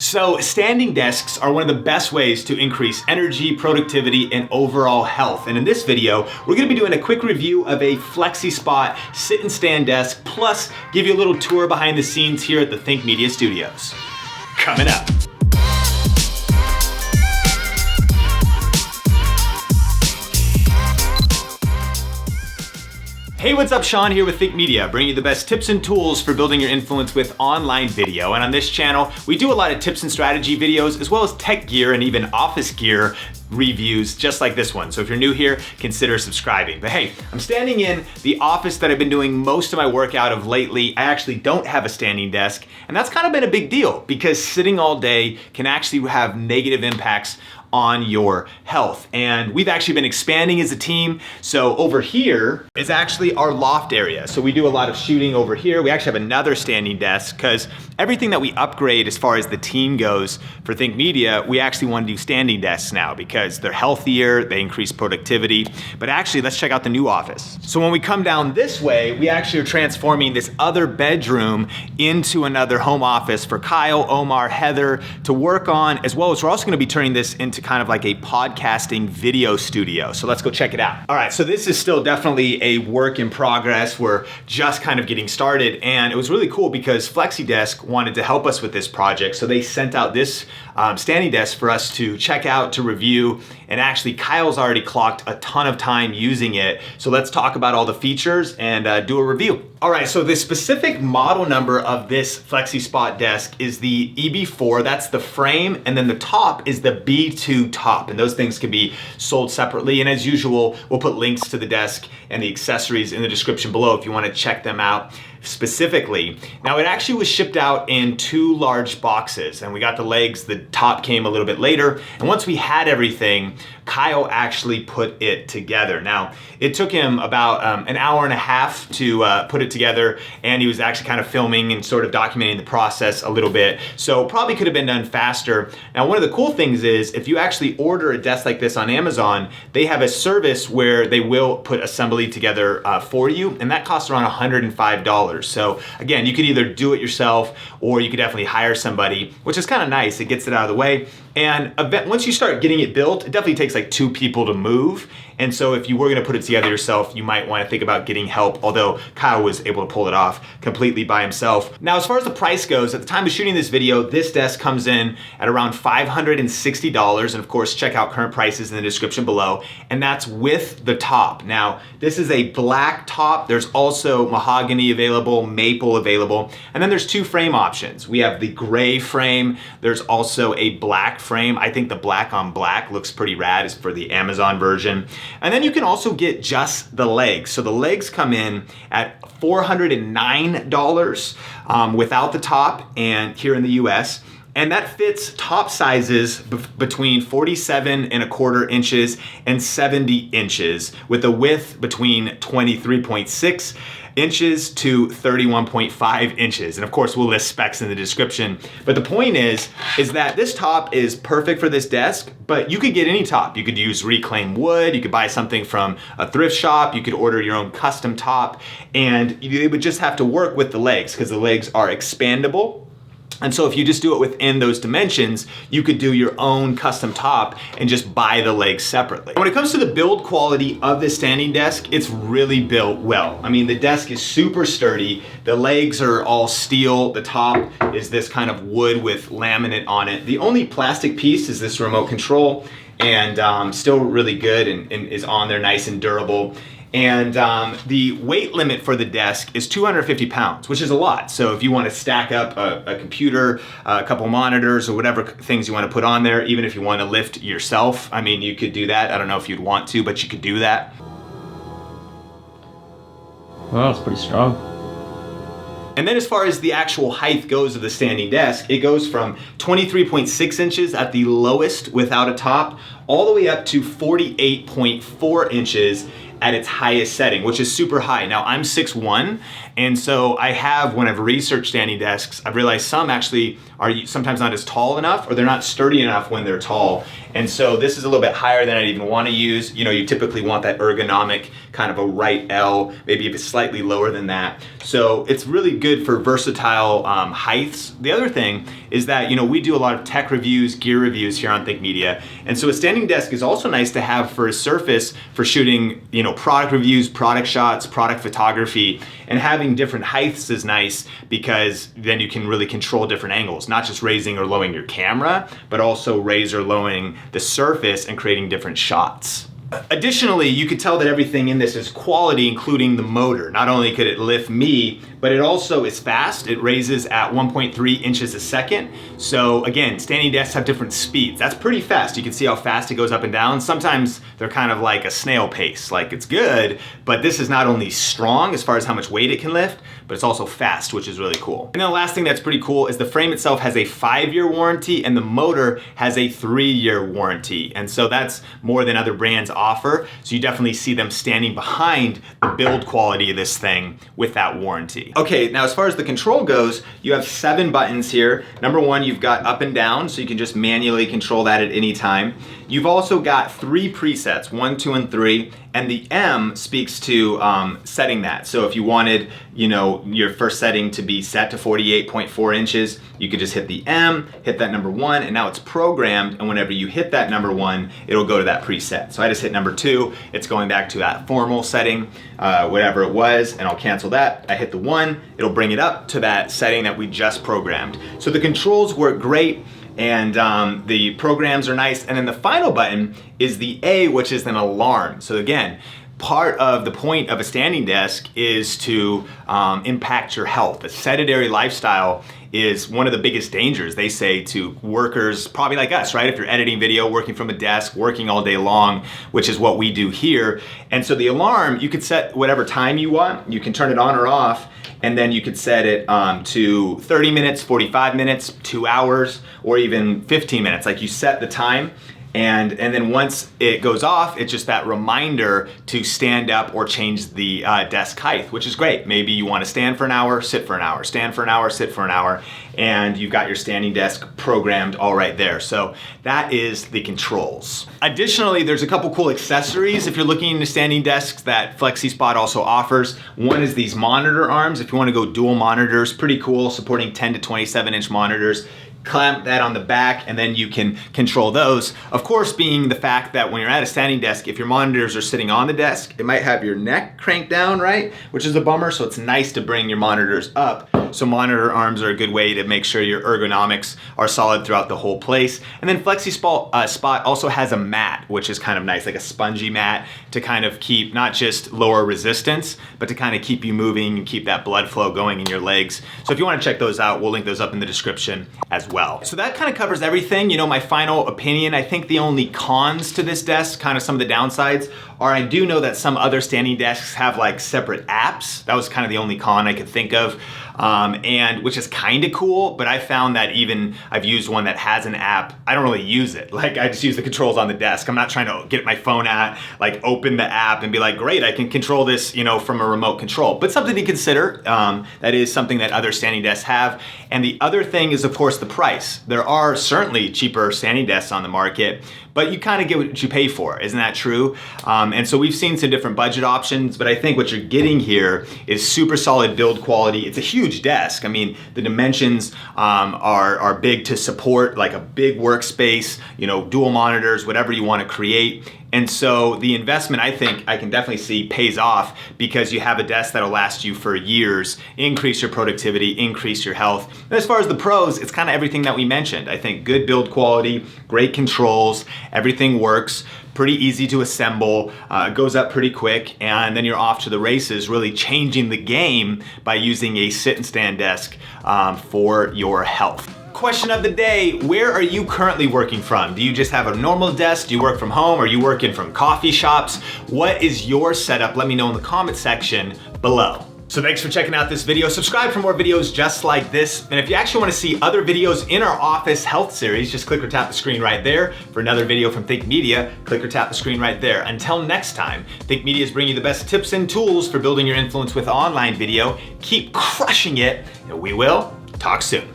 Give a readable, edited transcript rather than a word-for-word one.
So standing desks are one of the best ways to increase energy, productivity, and overall health. And in this video, we're gonna be doing a quick review of a Flexispot sit and stand desk, plus give you a little tour behind the scenes here at the Think Media Studios. Coming up. Hey, what's up? Sean here with Think Media, bringing you the best tips and tools for building your influence with online video. And on this channel, we do a lot of tips and strategy videos, as well as tech gear and even office gear reviews just like this one. So if you're new here, consider subscribing. But hey, I'm standing in the office that I've been doing most of my work out of lately. I actually don't have a standing desk, and that's kind of been a big deal because sitting all day can actually have negative impacts on your health. And we've actually been expanding as a team. So over here is actually our loft area. So we do a lot of shooting over here. We actually have another standing desk because everything that we upgrade as far as the team goes for Think Media, we actually want to do standing desks now because they're healthier, they increase productivity. But actually, let's check out the new office. So when we come down this way, we actually are transforming this other bedroom into another home office for Kyle, Omar, Heather to work on, as well as we're also going to be turning this into kind of like a podcasting video studio. So let's go check it out. All right, so this is still definitely a work in progress. We're just kind of getting started, and it was really cool because FlexiDesk wanted to help us with this project. So they sent out this standing desk for us to check out, to review, and actually Kyle's already clocked a ton of time using it. So let's talk about all the features and do a review. All right, so the specific model number of this Flexispot desk is the EB4, that's the frame, and then the top is the B2 top, and those things can be sold separately. And as usual, we'll put links to the desk and the accessories in the description below if you want to check them out specifically. Now, it actually was shipped out in 2 large boxes, and we got the legs. The top came a little bit later, and once we had everything, Kyle actually put it together. Now, it took him about an hour and a half to put it together, and he was actually kind of filming and sort of documenting the process a little bit, so probably could have been done faster. Now, one of the cool things is if you actually order a desk like this on Amazon, they have a service where they will put assembly together for you, and that costs around $105. So again, you could either do it yourself or you could definitely hire somebody, which is kind of nice. It gets it out of the way. And once you start getting it built, it definitely takes like 2 people to move. And so if you were gonna put it together yourself, you might wanna think about getting help, although Kyle was able to pull it off completely by himself. Now, as far as the price goes, at the time of shooting this video, this desk comes in at around $560. And of course, check out current prices in the description below. And that's with the top. Now, this is a black top. There's also mahogany available, maple available. And then there's 2 frame options. We have the gray frame. There's also a black frame. I think the black on black looks pretty rad, is for the Amazon version. And then you can also get just the legs. So the legs come in at $409 without the top, and here in the US. And that fits top sizes between 47¼ inches and 70 inches, with a width between 23.6 inches to 31.5 inches. And of course, we'll list specs in the description. But the point is that this top is perfect for this desk, but you could get any top. You could use reclaimed wood, you could buy something from a thrift shop, you could order your own custom top, and you would just have to work with the legs because the legs are expandable. And so if you just do it within those dimensions, you could do your own custom top and just buy the legs separately. When it comes to the build quality of this standing desk, it's really built well. I mean, the desk is super sturdy. The legs are all steel. The top is this kind of wood with laminate on it. The only plastic piece is this remote control, and still really good and is on there nice and durable. And the weight limit for the desk is 250 pounds, which is a lot. So if you want to stack up a computer, a couple monitors, or whatever things you want to put on there, even if you want to lift yourself, I mean, you could do that. I don't know if you'd want to, but you could do that. Well, it's pretty strong. And then as far as the actual height goes of the standing desk, it goes from 23.6 inches at the lowest without a top, all the way up to 48.4 inches at its highest setting, which is super high. Now, I'm 6'1", And so I have, when I've researched standing desks, I've realized some actually are sometimes not as tall enough, or they're not sturdy enough when they're tall. And so this is a little bit higher than I'd even want to use. You know, you typically want that ergonomic kind of a right L, maybe if it's slightly lower than that. So it's really good for versatile heights. The other thing is that, you know, we do a lot of tech reviews, gear reviews here on Think Media. And so a standing desk is also nice to have for a surface for shooting, you know, product reviews, product shots, product photography. And having different heights is nice because then you can really control different angles, not just raising or lowering your camera, but also raise or lowering the surface and creating different shots. Additionally, you could tell that everything in this is quality, including the motor. Not only could it lift me, but it also is fast. It raises at 1.3 inches a second. So again, standing desks have different speeds. That's pretty fast. You can see how fast it goes up and down. Sometimes they're kind of like a snail pace. Like, it's good, but this is not only strong as far as how much weight it can lift, but it's also fast, which is really cool. And then the last thing that's pretty cool is the frame itself has a 5-year warranty and the motor has a 3-year warranty. And so that's more than other brands offer. So you definitely see them standing behind the build quality of this thing with that warranty. Okay, now as far as the control goes, you have 7 buttons here. Number 1, you've got up and down, so you can just manually control that at any time. You've also got 3 presets, 1, 2, and 3, and the M speaks to setting that. So if you wanted, you know, your first setting to be set to 48.4 inches, you could just hit the M, hit that number 1, and now it's programmed, and whenever you hit that number 1, it'll go to that preset. So I just hit number 2, it's going back to that formal setting, whatever it was, and I'll cancel that. I hit the 1, it'll bring it up to that setting that we just programmed. So the controls work great, and the programs are nice. And then the final button is the A, which is an alarm. So again, part of the point of a standing desk is to impact your health. A sedentary lifestyle is one of the biggest dangers, they say, to workers probably like us, right? If you're editing video, working from a desk, working all day long, which is what we do here. And so the alarm, you could set whatever time you want. You can turn it on or off, and then you could set it to 30 minutes, 45 minutes, 2 hours, or even 15 minutes. Like, you set the time, and then once it goes off, it's just that reminder to stand up or change the desk height, which is great. Maybe you want to stand for an hour, sit for an hour, stand for an hour, sit for an hour, and you've got your standing desk programmed all right there. So that is the controls. Additionally, there's a couple cool accessories if you're looking into standing desks that Flexispot also offers. One is these monitor arms. If you want to go dual monitors, pretty cool, supporting 10 to 27 inch monitors. Clamp that on the back, and then you can control those. Of course, being the fact that when you're at a standing desk, if your monitors are sitting on the desk, it might have your neck cranked down, right? Which is a bummer, so it's nice to bring your monitors up. So monitor arms are a good way to make sure your ergonomics are solid throughout the whole place. And then Flexispot Spot also has a mat, which is kind of nice, like a spongy mat to kind of keep not just lower resistance, but to kind of keep you moving and keep that blood flow going in your legs. So if you want to check those out, we'll link those up in the description as well. So that kind of covers everything. You know, my final opinion, I think the only cons to this desk, kind of some of the downsides, are I do know that some other standing desks have like separate apps. That was kind of the only con I could think of. And which is kind of cool, but I found that even I've used one that has an app, I don't really use it. Like, I just use the controls on the desk. I'm not trying to get my phone out, like open the app and be like, great, I can control this, you know, from a remote control. But something to consider. That is something that other standing desks have. And the other thing is, of course, the price. There are certainly cheaper standing desks on the market, but you kind of get what you pay for. Isn't that true? And so we've seen some different budget options, but I think what you're getting here is super solid build quality. It's a huge desk. I mean, the dimensions are big to support like a big workspace, you know, dual monitors, whatever you want to create. And so the investment, I think I can definitely see pays off because you have a desk that'll last you for years, increase your productivity, increase your health. And as far as the pros, it's kind of everything that we mentioned. I think good build quality, great controls, everything works, pretty easy to assemble, goes up pretty quick, and then you're off to the races, really changing the game by using a sit and stand desk for your health. Question of the day, where are you currently working from? Do you just have a normal desk? Do you work from home? Are you working from coffee shops? What is your setup? Let me know in the comment section below. So thanks for checking out this video. Subscribe for more videos just like this. And if you actually want to see other videos in our office health series, just click or tap the screen right there. For another video from Think Media, click or tap the screen right there. Until next time, Think Media is bringing you the best tips and tools for building your influence with online video. Keep crushing it, and we will talk soon.